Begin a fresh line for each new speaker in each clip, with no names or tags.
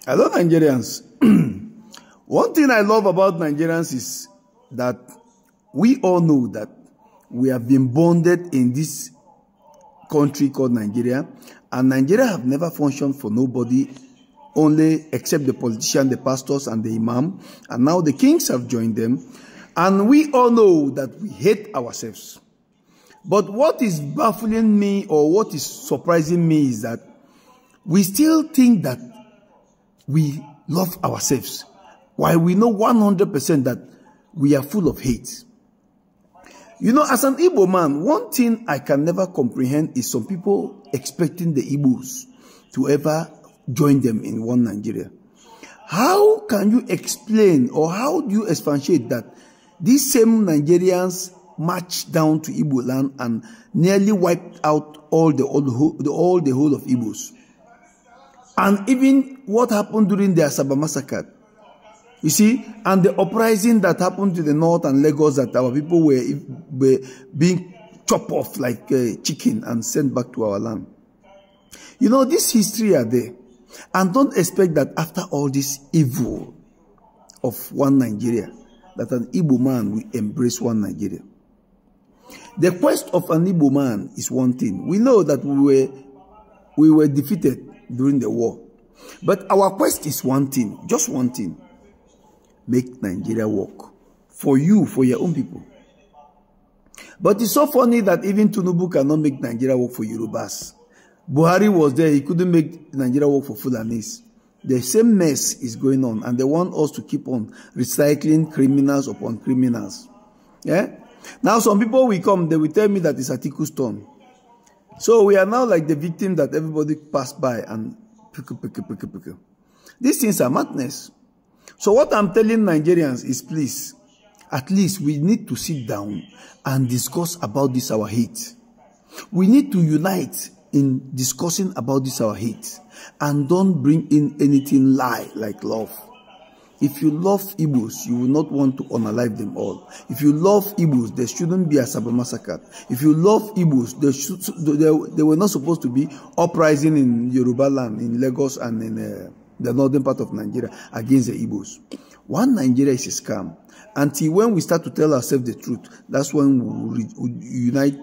Hello, Nigerians. One thing I love about Nigerians is that we all know that we have been bonded in this country called Nigeria, and Nigeria have never functioned for nobody, only except the politicians, the pastors, and the imam, and now the kings have joined them, and we all know that we hate ourselves. But what is baffling me, or what is surprising me, is that we still think that we love ourselves, while we know 100% that we are full of hate. You know, as an Igbo man, one thing I can never comprehend is some people expecting the Igbos to ever join them in one Nigeria. How can you explain, or how do you expatiate that these same Nigerians marched down to Igbo land and nearly wiped out all the whole of Igbos? And even what happened during the Asaba massacre, you see, and the uprising that happened to the north and Lagos, that our people were being chopped off like chicken and sent back to our land. You know, this history are there. And don't expect that after all this evil of one Nigeria, that an Igbo man will embrace one Nigeria. The quest of an Igbo man is one thing. We know that we were defeated during the war. But our quest is one thing, just one thing. Make Nigeria work. For you, for your own people. But it's so funny that even Tinubu cannot make Nigeria work for Yorubas. Buhari was there, he couldn't make Nigeria work for Fulanis. The same mess is going on, and they want us to keep on recycling criminals upon criminals. Yeah? Now some people will come, they will tell me that it's Atiku's turn. So we are now like the victim that everybody passed by and pick. These things are madness. So what I'm telling Nigerians is, please, at least we need to sit down and discuss about this our hate. We need to unite in discussing about this our hate, and don't bring in anything lie like love. If you love Igbos, you will not want to unalive them all. If you love Igbos, there shouldn't be a Asaba massacre. If you love Igbos, they were not supposed to be uprising in Yoruba land, in Lagos and in the northern part of Nigeria against the Igbos. One Nigeria is a scam. Until when we start to tell ourselves the truth, that's when we unite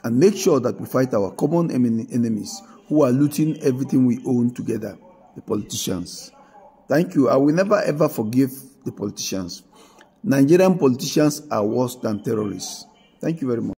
and make sure that we fight our common enemies who are looting everything we own together, the politicians. Thank you. I will never ever forgive the politicians. Nigerian politicians are worse than terrorists. Thank you very much.